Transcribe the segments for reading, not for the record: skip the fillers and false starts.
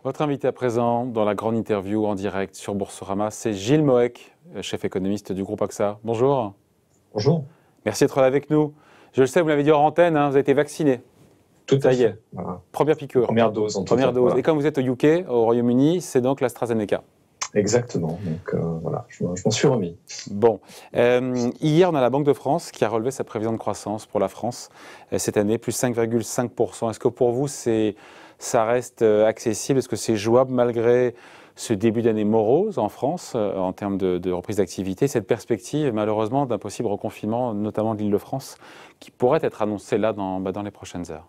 Votre invité à présent dans la grande interview en direct sur Boursorama, c'est Gilles Moec, chef économiste du groupe AXA. Bonjour. Bonjour. Merci d'être là avec nous. Je le sais, vous l'avez dit hors antenne, vous avez été vacciné. Tout à Ça y est, fait. Voilà. première piqûre, Première dose en tout première cas. dose. Voilà. Et quand vous êtes au UK, au Royaume-Uni, c'est donc l'AstraZeneca. Exactement. Donc voilà, je m'en suis remis. Bon, hier on a la Banque de France qui a relevé sa prévision de croissance pour la France cette année, plus 5,5%. Est-ce que pour vous ça reste accessible? Est-ce que c'est jouable malgré ce début d'année morose en France en termes de reprise d'activité, cette perspective malheureusement d'un possible reconfinement, notamment de l'Île-de-France, qui pourrait être annoncé là dans les prochaines heures?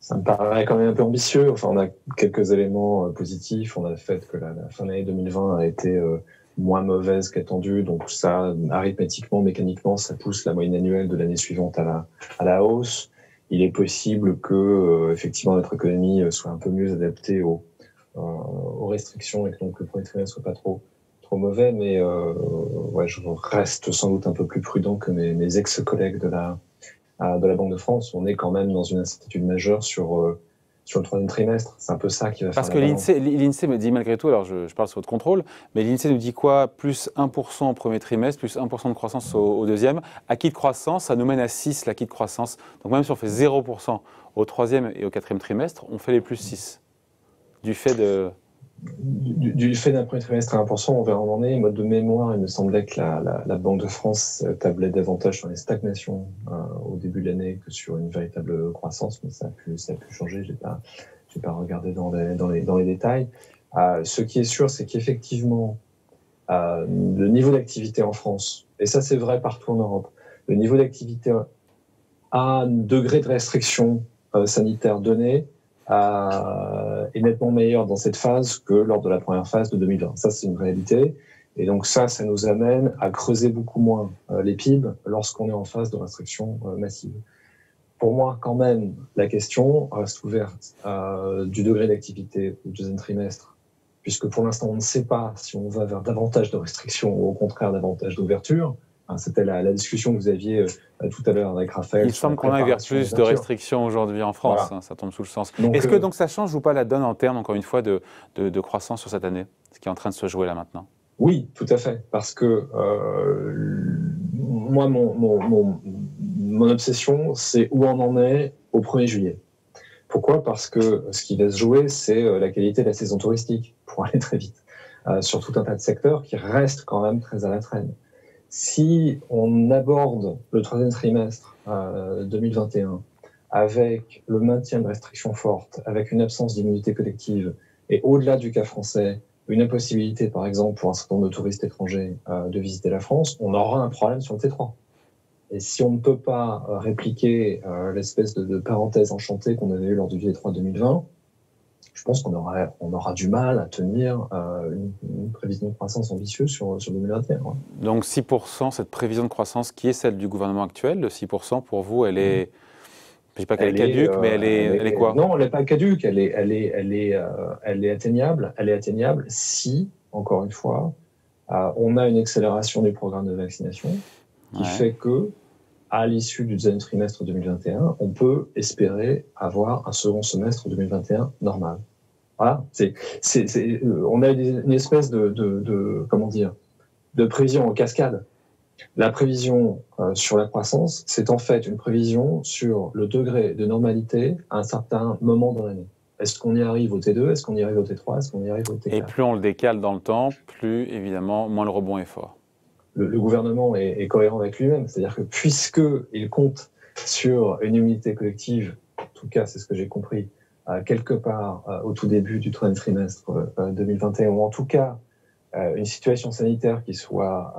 Ça me paraît quand même un peu ambitieux. Enfin, on a quelques éléments positifs. On a le fait que la fin de l'année 2020 a été moins mauvaise qu'attendue. Donc ça, arithmétiquement, mécaniquement, ça pousse la moyenne annuelle de l'année suivante à la hausse. Il est possible que effectivement notre économie soit un peu mieux adaptée aux restrictions et que donc le premier trimestre soit pas trop mauvais, mais ouais, je reste sans doute un peu plus prudent que mes ex-collègues de la Banque de France. On est quand même dans une incertitude majeure sur le troisième trimestre. C'est un peu ça qui va faire Parce la que balance. l'INSEE me dit malgré tout, alors je parle sous votre contrôle, mais l'INSEE nous dit quoi? Plus 1% au premier trimestre, plus 1% de croissance au deuxième. Acquis de croissance, ça nous mène à 6 l'acquis de croissance. Donc même si on fait 0% au troisième et au quatrième trimestre, on fait les plus 6. Du fait de... Du fait d'un premier trimestre à 1%, on verra où on en est. Mode de mémoire, il me semblait que la Banque de France tablait davantage sur les stagnations au début de l'année que sur une véritable croissance, mais ça a pu changer. J'ai pas regardé dans les détails. Ce qui est sûr, c'est qu'effectivement, le niveau d'activité en France, et ça c'est vrai partout en Europe, le niveau d'activité à un degré de restriction sanitaire donné est nettement meilleur dans cette phase que lors de la première phase de 2020. Ça, c'est une réalité. Et donc ça nous amène à creuser beaucoup moins les PIB lorsqu'on est en phase de restriction massive. Pour moi, quand même, la question reste ouverte du degré d'activité au deuxième trimestre, puisque pour l'instant, on ne sait pas si on va vers davantage de restrictions ou au contraire davantage d'ouverture. C'était la discussion que vous aviez tout à l'heure avec Raphaël Il sur la semble qu'on aille vers préparation plus de d'ouverture. restrictions aujourd'hui en France, Voilà. ça tombe sous le sens. Donc, Est-ce que donc ça change ou pas la donne en termes, encore une fois, de croissance sur cette année, ce qui est en train de se jouer là maintenant? oui, tout à fait, parce que moi, mon obsession, c'est où on en est au 1er juillet. Pourquoi? Parce que ce qui va se jouer, c'est la qualité de la saison touristique, pour aller très vite, sur tout un tas de secteurs qui restent quand même très à la traîne. Si on aborde le troisième trimestre 2021 avec le maintien de restrictions fortes, avec une absence d'immunité collective, et au-delà du cas français, une impossibilité, par exemple, pour un certain nombre de touristes étrangers de visiter la France, on aura un problème sur le T3. Et si on ne peut pas répliquer l'espèce de parenthèse enchantée qu'on avait eue lors du T3 2020, je pense qu'on aura du mal à tenir une prévision de croissance ambitieuse sur 2021. Ouais. Donc 6%, cette prévision de croissance qui est celle du gouvernement actuel, de 6%, pour vous, elle est, je ne dis pas qu'elle est caduque, mais elle est quoi? Non, elle n'est pas caduque. Elle est atteignable. Elle est atteignable si, encore une fois, on a une accélération du programme de vaccination qui fait que, à l'issue du deuxième trimestre 2021, on peut espérer avoir un second semestre 2021 normal. Voilà. On a une espèce comment dire, de prévision en cascade. La prévision sur la croissance, c'est en fait une prévision sur le degré de normalité à un certain moment dans l'année. Est-ce qu'on y arrive au T2? Est-ce qu'on y arrive au T3? Est-ce qu'on y arrive au T4? Et plus on le décale dans le temps, plus évidemment, moins le rebond est fort. Le gouvernement est cohérent avec lui-même. C'est-à-dire que puisqu'il compte sur une immunité collective, en tout cas c'est ce que j'ai compris, quelque part au tout début du troisième trimestre 2021, ou en tout cas une situation sanitaire qui soit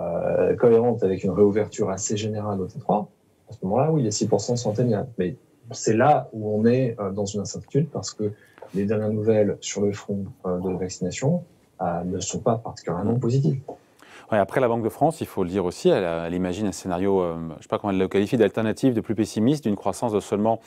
cohérente avec une réouverture assez générale au T3, à ce moment-là, oui, les 6% sont atteignables. Mais c'est là où on est dans une incertitude parce que les dernières nouvelles sur le front de la vaccination ne sont pas particulièrement positives. Ouais, après, la Banque de France, il faut le dire aussi, elle imagine un scénario, je ne sais pas comment elle le qualifie, d'alternative, de plus pessimiste, d'une croissance de seulement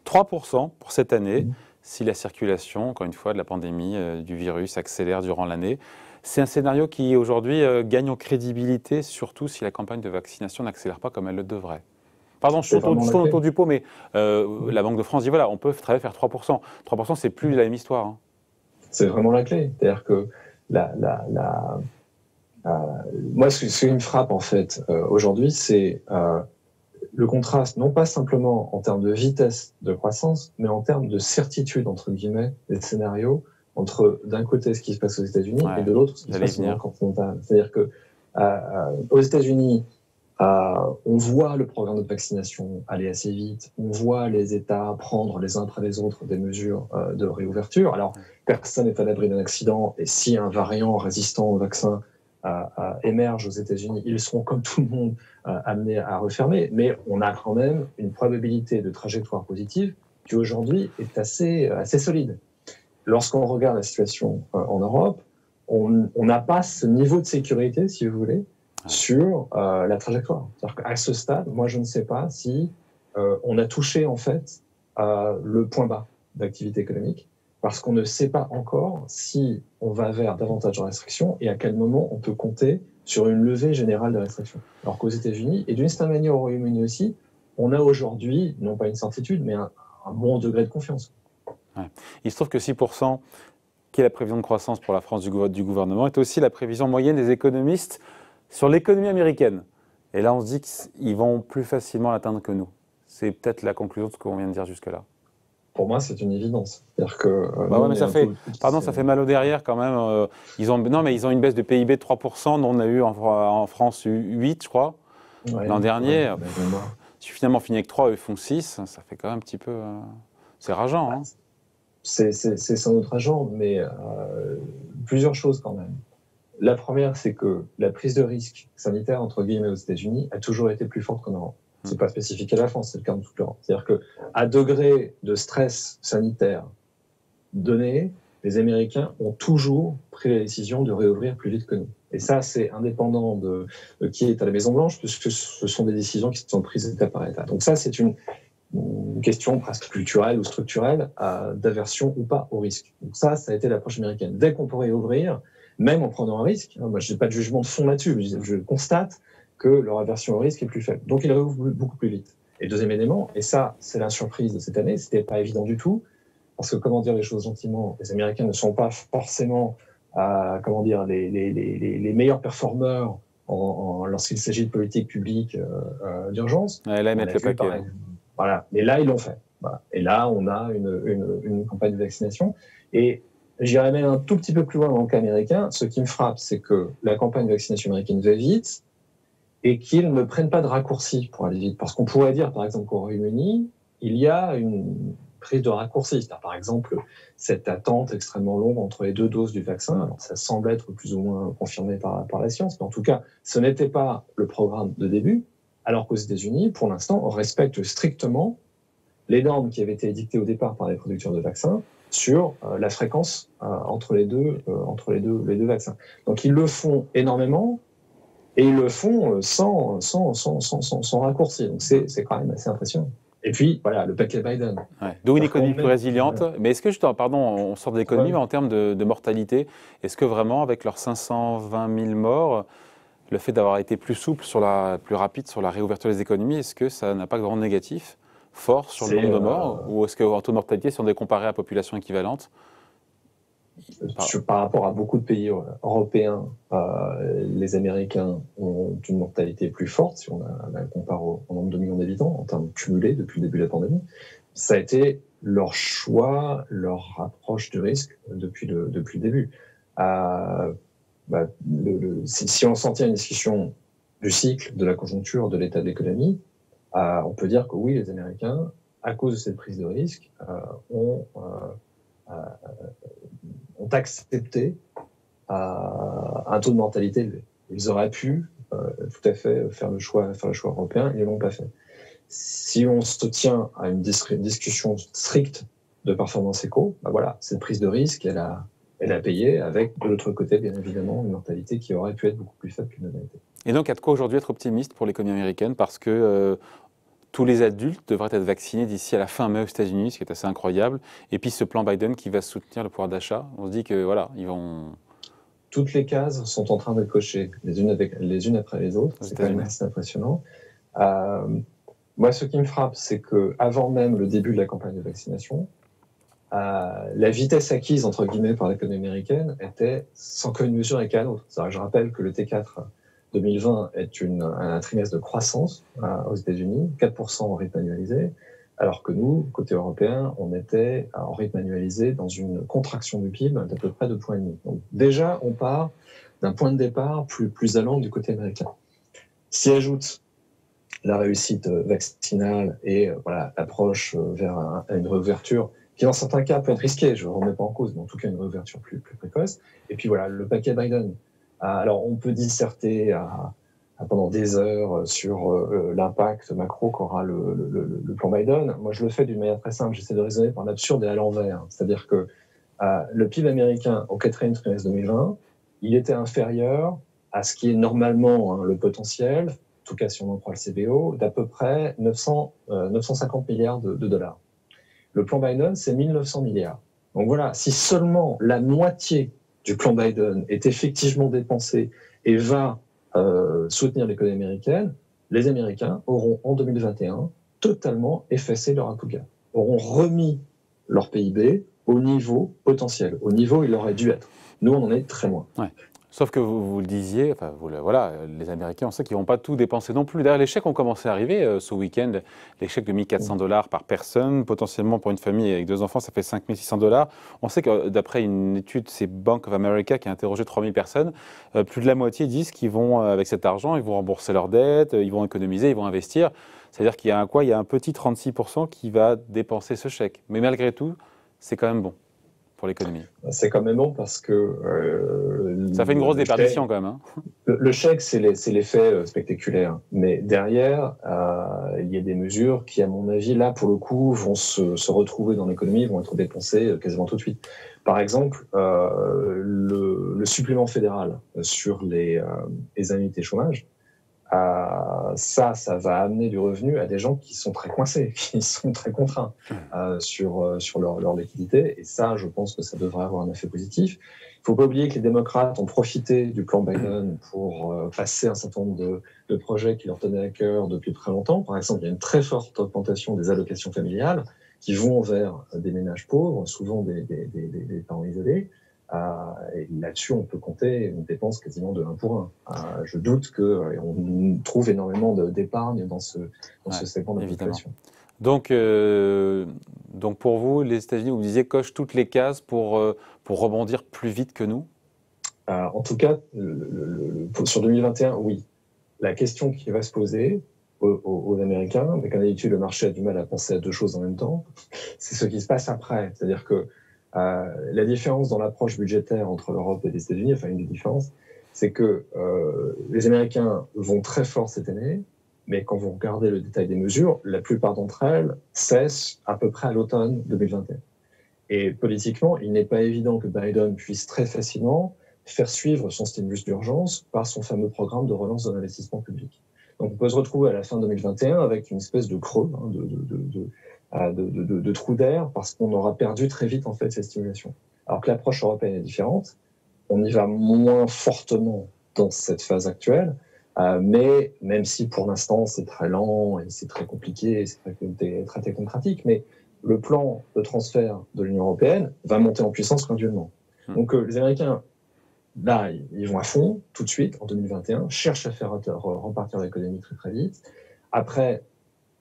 3% pour cette année, si la circulation, encore une fois, de la pandémie, du virus accélère durant l'année. C'est un scénario qui, aujourd'hui, gagne en crédibilité, surtout si la campagne de vaccination n'accélère pas comme elle le devrait. Pardon, je tourne autour du pot, mais la Banque de France dit, voilà, on peut très bien faire 3%. 3%, c'est plus la même histoire. Hein. C'est vraiment la clé. C'est-à-dire que moi, ce qui me frappe en fait aujourd'hui, c'est le contraste, non pas simplement en termes de vitesse de croissance, mais en termes de certitude, entre guillemets, des scénarios, entre d'un côté ce qui se passe aux États-Unis et de l'autre ce qui se passe au monde continental. C'est-à-dire que aux États-Unis, on voit le programme de vaccination aller assez vite, on voit les États prendre les uns après les autres des mesures de réouverture. Alors, personne n'est à l'abri d'un accident, et si un variant résistant au vaccin émerge aux États-Unis, ils seront, comme tout le monde, amenés à refermer, mais on a quand même une probabilité de trajectoire positive qui aujourd'hui est assez solide. Lorsqu'on regarde la situation en Europe, on n'a pas ce niveau de sécurité, si vous voulez, sur la trajectoire. C'est-à-dire qu'à ce stade, moi je ne sais pas si on a touché en fait le point bas d'activité économique, parce qu'on ne sait pas encore si on va vers davantage de restrictions et à quel moment on peut compter sur une levée générale des restrictions. Alors qu'aux États-Unis, et d'une certaine manière au Royaume-Uni aussi, on a aujourd'hui, non pas une certitude, mais un bon degré de confiance. Ouais. Il se trouve que 6%, qui est la prévision de croissance pour la France du gouvernement, est aussi la prévision moyenne des économistes sur l'économie américaine. Et là, on se dit qu'ils vont plus facilement l'atteindre que nous. C'est peut-être la conclusion de ce qu'on vient de dire jusque-là. Pour moi, c'est une évidence. C'est-à-dire que mais ça fait mal au derrière quand même. Ils ont une baisse de PIB de 3%, dont on a eu en France 8, je crois, l'an dernier. Si finalement on finit avec 3, eux font 6, ça fait quand même un petit peu... c'est rageant. Hein. C'est sans doute rageant, mais plusieurs choses quand même. La première, c'est que la prise de risque sanitaire, entre guillemets, aux États-Unis a toujours été plus forte qu'en Europe. C'est pas spécifique à la France, c'est le cas de toute l'Europe. C'est-à-dire qu'à degré de stress sanitaire donné, les Américains ont toujours pris la décision de réouvrir plus vite que nous. Et ça, c'est indépendant de qui est à la Maison-Blanche, puisque ce sont des décisions qui sont prises État par État. Donc ça, c'est une question presque culturelle ou structurelle d'aversion ou pas au risque. Donc ça a été l'approche américaine. Dès qu'on pourrait ouvrir, même en prenant un risque, moi je n'ai pas de jugement de fond là-dessus, je constate que leur aversion au risque est plus faible. Donc ils réouvrent beaucoup plus vite. Et deuxième élément, et ça c'est la surprise de cette année, c'était pas évident du tout, parce que comment dire les choses gentiment, les Américains ne sont pas forcément les meilleurs performeurs lorsqu'il s'agit de politique publique d'urgence. Ouais, là ils mettent le paquet. Voilà. Mais là, ils l'ont fait. Voilà. Et là, on a une campagne de vaccination. Et j'irais même un tout petit peu plus loin dans le cas américain. Ce qui me frappe, c'est que la campagne de vaccination américaine va vite et qu'ils ne prennent pas de raccourcis pour aller vite. Parce qu'on pourrait dire, par exemple, qu'au Royaume-Uni, il y a une prise de raccourcis. Par exemple, cette attente extrêmement longue entre les 2 doses du vaccin. Alors, ça semble être plus ou moins confirmé par la science. Mais en tout cas, ce n'était pas le programme de début. Alors qu'aux États-Unis, pour l'instant, on respecte strictement les normes qui avaient été édictées au départ par les producteurs de vaccins sur la fréquence entre les deux vaccins. Donc ils le font énormément et ils le font sans raccourci. Donc c'est quand même assez impressionnant. Et puis, voilà, le paquet Biden. Ouais. D'où une économie plus résiliente. Ouais. Mais est-ce que, on sort de l'économie, mais en termes de mortalité, est-ce que vraiment, avec leurs 520 000 morts, le fait d'avoir été plus souple, plus rapide sur la réouverture des économies, est-ce que ça n'a pas de grand négatif fort sur le nombre de morts ou est-ce qu'en taux de mortalité, si on est comparé à la population équivalente par rapport à beaucoup de pays européens, les Américains ont une mortalité plus forte, si on compare au nombre de millions d'habitants, en termes cumulés depuis le début de la pandémie. Ça a été leur choix, leur approche de risque depuis le début. Si on s'en tient à une discussion du cycle, de la conjoncture, de l'état de l'économie, on peut dire que oui, les Américains, à cause de cette prise de risque, ont accepté un taux de mortalité élevé. Ils auraient pu tout à fait faire le choix européen, ils ne l'ont pas fait. Si on se tient à une discussion stricte de performance éco, voilà, cette prise de risque, elle a payé avec, de l'autre côté, bien évidemment, une mortalité qui aurait pu être beaucoup plus faible qu'une été. Et donc, il y a de quoi aujourd'hui être optimiste pour l'économie américaine parce que tous les adultes devraient être vaccinés d'ici à la fin mai aux États-Unis, ce qui est assez incroyable. Et puis, ce plan Biden qui va soutenir le pouvoir d'achat, on se dit que voilà, ils vont... Toutes les cases sont en train d'être cochées, les unes après les autres. C'est quand même assez impressionnant. Moi, ce qui me frappe, c'est qu'avant même le début de la campagne de vaccination, la vitesse acquise, entre guillemets, par l'économie américaine était sans commune mesure avec la nôtre. Je rappelle que le T4 2020 est un trimestre de croissance aux États-Unis, 4% en rythme annualisé, alors que nous, côté européen, on était en rythme annualisé dans une contraction du PIB d'à peu près 2,5 points. Donc déjà, on part d'un point de départ plus allant du côté américain. S'y ajoute la réussite vaccinale et l'approche vers une réouverture qui dans certains cas peut être risquée, je ne remets pas en cause, mais en tout cas une réouverture plus précoce. Et puis voilà, le paquet Biden. Alors on peut disserter pendant des heures sur l'impact macro qu'aura le plan Biden. Moi je le fais d'une manière très simple, j'essaie de raisonner par l'absurde et à l'envers. C'est-à-dire que le PIB américain au quatrième trimestre 2020, il était inférieur à ce qui est normalement le potentiel, en tout cas si on en prend le CBO, d'à peu près 950 milliards de dollars. Le plan Biden, c'est 1900 milliards. Donc voilà, si seulement la moitié du plan Biden est effectivement dépensé et va soutenir l'économie américaine, les Américains auront en 2021 totalement effacé leur APOGA, auront remis leur PIB au niveau potentiel, au niveau où il aurait dû être. Nous, on en est très loin. Ouais. Sauf que vous le disiez, voilà, les Américains, on sait qu'ils ne vont pas tout dépenser non plus. D'ailleurs, les chèques ont commencé à arriver ce week-end. Les chèques de 1 400 $ par personne, potentiellement pour une famille avec 2 enfants, ça fait 5 600 $. On sait que d'après une étude, c'est Bank of America qui a interrogé 3 000 personnes, plus de la moitié disent qu'ils vont, avec cet argent, ils vont rembourser leurs dettes, ils vont économiser, ils vont investir. C'est-à-dire qu'il y a il y a un petit 36% qui va dépenser ce chèque. Mais malgré tout, c'est quand même bon pour l'économie. C'est quand même bon parce que... ça fait une grosse déperdition quand même. Hein. Le chèque, c'est l'effet spectaculaire. Mais derrière, il y a des mesures qui, à mon avis, là, pour le coup, vont se retrouver dans l'économie, vont être dépensées quasiment tout de suite. Par exemple, le supplément fédéral sur les indemnités chômage, ça va amener du revenu à des gens qui sont très coincés, qui sont très contraints sur leur liquidité. Et ça, je pense que ça devrait avoir un effet positif. Il ne faut pas oublier que les démocrates ont profité du plan Biden pour passer un certain nombre de projets qui leur tenaient à cœur depuis très longtemps. Par exemple, il y a une très forte augmentation des allocations familiales qui vont vers des ménages pauvres, souvent des parents isolés. Et là-dessus, on peut compter une dépense quasiment de 1 pour 1. Je doute qu'on trouve énormément d'épargne dans ce segment de la population. Donc pour vous, les États-Unis, vous disiez, cochent toutes les cases pour rebondir plus vite que nous ? En tout cas, sur 2021, oui. La question qui va se poser aux Américains, mais comme d'habitude, le marché a du mal à penser à 2 choses en même temps, c'est ce qui se passe après. C'est-à-dire que la différence dans l'approche budgétaire entre l'Europe et les États-Unis, enfin une des différences, c'est que les Américains vont très fort cette année, mais quand vous regardez le détail des mesures, la plupart d'entre elles cessent à peu près à l'automne 2021. Et politiquement, il n'est pas évident que Biden puisse très facilement faire suivre son stimulus d'urgence par son fameux programme de relance de l'investissement public. Donc on peut se retrouver à la fin 2021 avec une espèce de creux, de trou d'air, parce qu'on aura perdu très vite en fait cette stimulation. Alors que l'approche européenne est différente, on y va moins fortement dans cette phase actuelle, mais même si pour l'instant c'est très lent et c'est très compliqué, c'est très technocratique, mais le plan de transfert de l'Union européenne va monter en puissance graduellement. Donc les Américains, là, ils vont à fond tout de suite en 2021, cherchent à faire repartir l'économie très très vite. Après,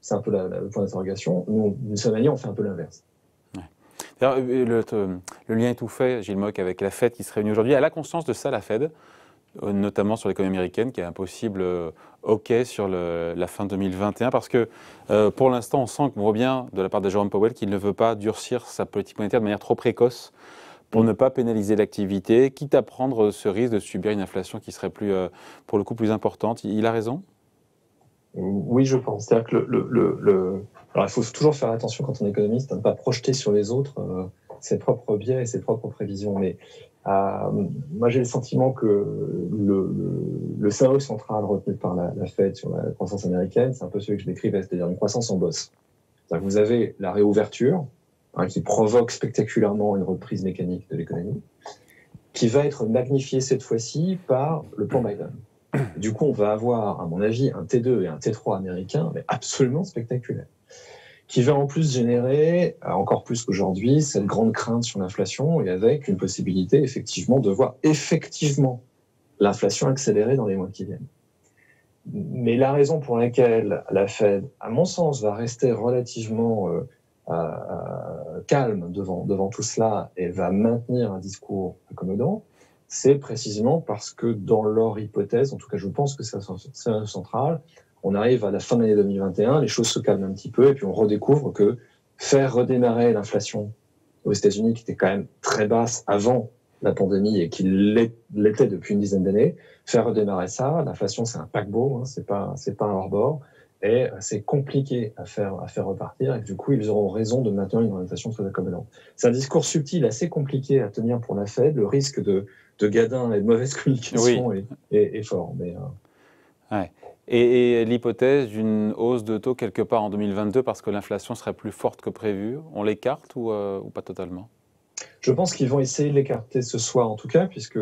c'est un peu le point d'interrogation. Nous, d'une certaine manière, on fait un peu l'inverse. Ouais. Le lien est tout fait, Gilles Moch, avec la Fed qui se réunit aujourd'hui. Elle a conscience de ça, la Fed, notamment sur l'économie américaine, qui est un possible OK sur la fin 2021, parce que pour l'instant, on sent qu'on voit bien de la part de Jérôme Powell qu'il ne veut pas durcir sa politique monétaire de manière trop précoce pour ne pas pénaliser l'activité, quitte à prendre ce risque de subir une inflation qui serait pour le coup plus importante. Il a raison ? Oui, je pense. C'est-à-dire que alors, il faut toujours faire attention quand on est économiste à ne pas projeter sur les autres ses propres biais et ses propres prévisions. Mais moi, j'ai le sentiment que le scénario central retenu par la Fed sur la croissance américaine, c'est un peu celui que je décrivais, c'est-à-dire une croissance en bosse. C'est-à-dire que vous avez la réouverture qui provoque spectaculairement une reprise mécanique de l'économie, qui va être magnifiée cette fois-ci par le plan Biden. Du coup, on va avoir, à mon avis, un T2 et un T3 américain, mais absolument spectaculaire. qui va en plus générer, encore plus qu'aujourd'hui, cette grande crainte sur l'inflation et avec une possibilité effectivement de voir effectivement l'inflation accélérer dans les mois qui viennent. Mais la raison pour laquelle la Fed, à mon sens, va rester relativement calme devant tout cela et va maintenir un discours accommodant, c'est précisément parce que dans leur hypothèse, en tout cas je pense que c'est central, on arrive à la fin de l'année 2021, les choses se calment un petit peu et puis on redécouvre que faire redémarrer l'inflation aux États-Unis, qui était quand même très basse avant la pandémie et qui l'était depuis une dizaine d'années, faire redémarrer ça, l'inflation c'est un paquebot, hein, c'est pas un hors-bord, et c'est compliqué à faire repartir, et du coup ils auront raison de maintenir une orientation très accommodante. C'est un discours subtil, assez compliqué à tenir pour la Fed, le risque de gadin et de mauvaise communication est fort. Mais, ouais. Et l'hypothèse d'une hausse de taux quelque part en 2022 parce que l'inflation serait plus forte que prévu, on l'écarte ou pas totalement? Je pense qu'ils vont essayer de l'écarter ce soir en tout cas, puisque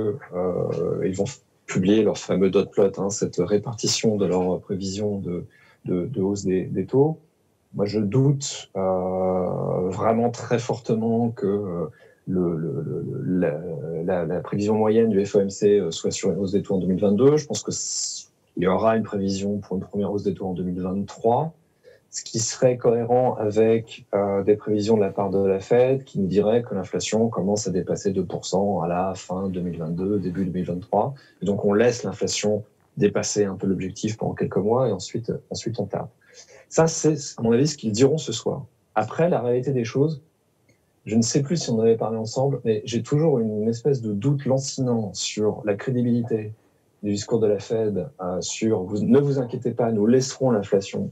ils vont publier leur fameux dot plot, hein, cette répartition de leur prévision de hausse des taux. Moi, je doute vraiment très fortement que la prévision moyenne du FOMC soit sur une hausse des taux en 2022. Je pense qu'il y aura une prévision pour une première hausse des taux en 2023. Ce qui serait cohérent avec des prévisions de la part de la Fed qui nous dirait que l'inflation commence à dépasser 2% à la fin 2022, début 2023. Et donc on laisse l'inflation dépasser un peu l'objectif pendant quelques mois et ensuite on tape. Ça, c'est à mon avis ce qu'ils diront ce soir. Après, la réalité des choses, je ne sais plus si on en avait parlé ensemble, mais j'ai toujours une espèce de doute lancinant sur la crédibilité du discours de la Fed sur ne vous inquiétez pas, nous laisserons l'inflation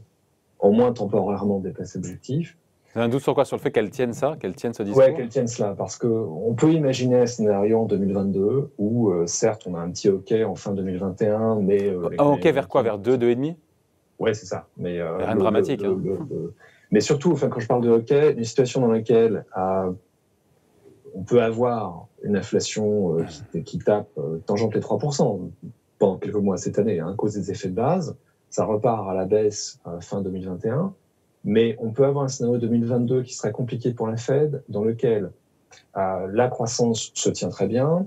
au moins temporairement dépasser l'objectif. Vous avez un doute sur quoi? Sur le fait qu'elle tienne ça, qu'elle tienne ce discours? Oui, qu'elle tienne cela, parce qu'on peut imaginer un scénario en 2022 où, certes, on a un petit hockey en fin 2021, mais... un hockey vers quoi? Vers 2, 2,5? Oui, c'est ça. Mais, rien de dramatique. Mais surtout, quand je parle de hockey, une situation dans laquelle on peut avoir une inflation qui tape, tangente les 3% pendant quelques mois cette année, à cause des effets de base. Ça repart à la baisse fin 2021, mais on peut avoir un scénario 2022 qui serait compliqué pour la Fed, dans lequel la croissance se tient très bien,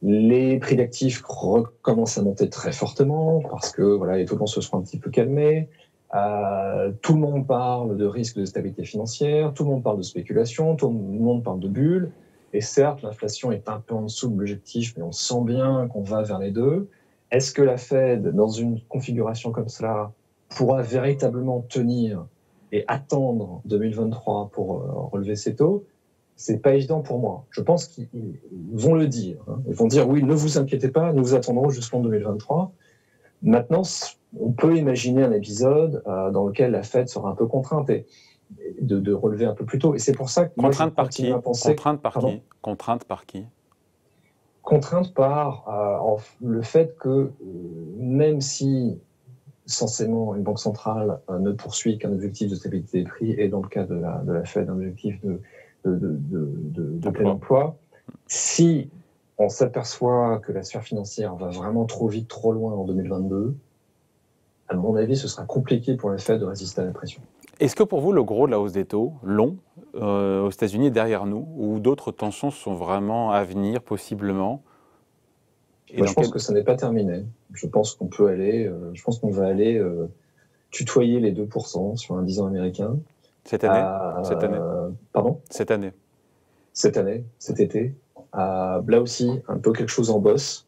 les prix d'actifs recommencent à monter très fortement, parce que voilà, les taux se seront un petit peu calmés, tout le monde parle de risque de stabilité financière, tout le monde parle de spéculation, tout le monde parle de bulles, et certes, l'inflation est un peu en dessous de l'objectif, mais on sent bien qu'on va vers les deux. Est-ce que la Fed, dans une configuration comme cela, pourra véritablement tenir et attendre 2023 pour relever ses taux? C'est pas évident pour moi. Je pense qu'ils vont le dire. Ils vont dire oui, ne vous inquiétez pas, nous attendrons jusqu'en 2023. Maintenant, on peut imaginer un épisode dans lequel la Fed sera un peu contrainte de relever un peu plus tôt. Et c'est pour ça que moi, je continue à penser... Contrainte par qui? Contrainte par qui? Contrainte par le fait que même si censément une banque centrale ne poursuit qu'un objectif de stabilité des prix et dans le cas de la Fed un objectif de plein emploi, si on s'aperçoit que la sphère financière va vraiment trop vite, trop loin en 2022, à mon avis, ce sera compliqué pour la Fed de résister à la pression. Est-ce que pour vous, le gros de la hausse des taux, long, aux États-Unis est derrière nous, ou d'autres tensions sont vraiment à venir, possiblement? Je pense que ça n'est pas terminé. Je pense qu'on peut aller, va aller tutoyer les 2% sur un 10 ans américain. Cette année? Cette année. Pardon? Cette année. Cette année, cet été. Là aussi, un peu quelque chose en bosse.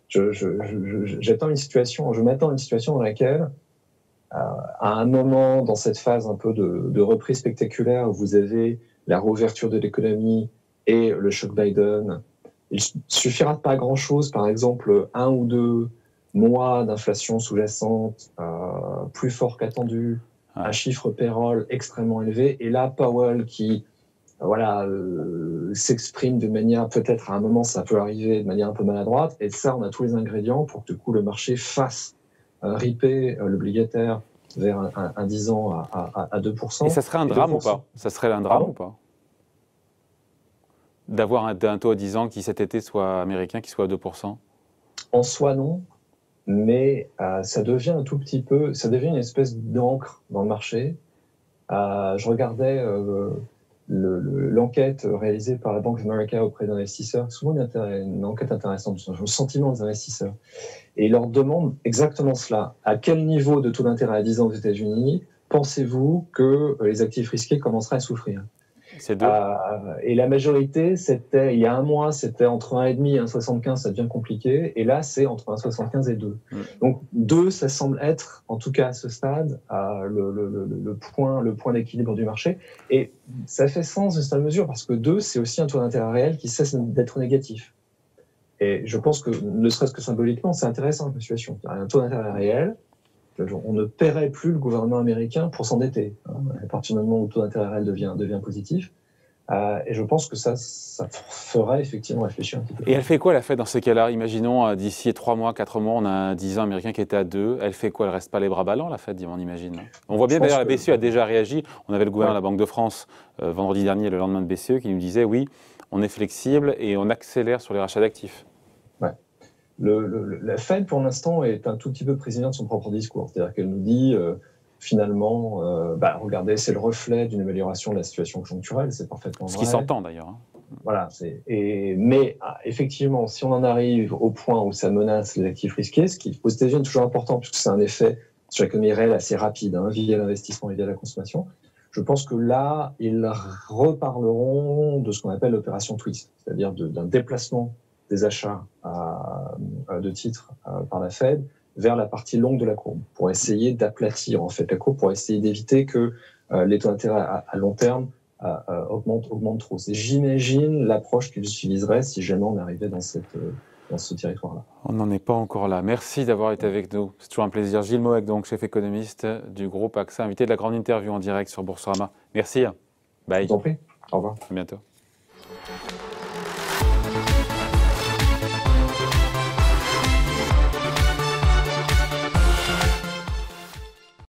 Je m'attends à une situation dans laquelle, à un moment dans cette phase un peu de reprise spectaculaire où vous avez la réouverture de l'économie et le choc Biden, il suffira de pas grand-chose, par exemple 1 ou 2 mois d'inflation sous-jacente plus fort qu'attendu, un chiffre payroll extrêmement élevé, et là Powell qui s'exprime de manière, peut-être à un moment ça peut arriver de manière un peu maladroite, et ça on a tous les ingrédients pour que du coup le marché fasse ripper l'obligataire vers un 10 ans à 2%. Et ça serait un drame ou pas? Ça serait un drame ou pas? D'avoir un taux à 10 ans qui cet été soit américain, qui soit à 2%? En soi non, mais ça devient un tout petit peu, ça devient une espèce d'encre dans le marché. Je regardais l'enquête réalisée par la Bank of America auprès d'investisseurs, souvent une enquête intéressante sur le sentiment des investisseurs. Et ils leur demandent exactement cela. À quel niveau de taux d'intérêt à 10 ans aux États-Unis pensez-vous que les actifs risqués commenceraient à souffrir? C'est 2. Et la majorité, c'était, il y a un mois, c'était entre 1,5 et 1,75, ça devient compliqué. Et là, c'est entre 1,75 et 2. Donc 2, ça semble être, en tout cas à ce stade, le point d'équilibre du marché. Et ça fait sens de cette mesure, parce que 2, c'est aussi un taux d'intérêt réel qui cesse d'être négatif. Et je pense que, ne serait-ce que symboliquement, c'est intéressant comme situation. Un taux d'intérêt réel, on ne paierait plus le gouvernement américain pour s'endetter. À partir du moment où le taux d'intérêt réel devient positif. Et je pense que ça ferait effectivement réfléchir un petit peu. Et elle fait quoi la Fed dans ces cas-là? Imaginons d'ici 3 mois, 4 mois, on a un 10 ans américain qui était à 2. Elle fait quoi? Elle reste pas les bras ballants, la Fed, on imagine. On voit bien d'ailleurs la BCE a déjà réagi. On avait le gouverneur de la Banque de France vendredi dernier, le lendemain de BCE, qui nous disait oui, on est flexible et on accélère sur les rachats d'actifs. Ouais. La Fed, pour l'instant, est un tout petit peu prisonnière de son propre discours. C'est-à-dire qu'elle nous dit, finalement, regardez, c'est le reflet d'une amélioration de la situation conjoncturelle, c'est parfaitement vrai. Ce qui s'entend d'ailleurs. Voilà. Mais effectivement, si on en arrive au point où ça menace les actifs risqués, ce qui, aux États-Unis, est toujours important, puisque c'est un effet sur l'économie réelle assez rapide, via l'investissement et via la consommation, je pense que là, ils reparleront de ce qu'on appelle l'opération twist, c'est-à-dire d'un déplacement des achats de titres par la Fed vers la partie longue de la courbe, pour essayer d'aplatir en fait la courbe, pour essayer d'éviter que les taux d'intérêt à long terme augmentent trop. C'est, j'imagine, l'approche qu'ils utiliseraient si jamais on arrivait dans ce territoire-là. On n'en est pas encore là. Merci d'avoir été avec nous. C'est toujours un plaisir. Gilles Moec, donc chef économiste du groupe AXA, invité de la grande interview en direct sur Boursorama. Merci. Bye. Je vous en prie. Au revoir. À bientôt.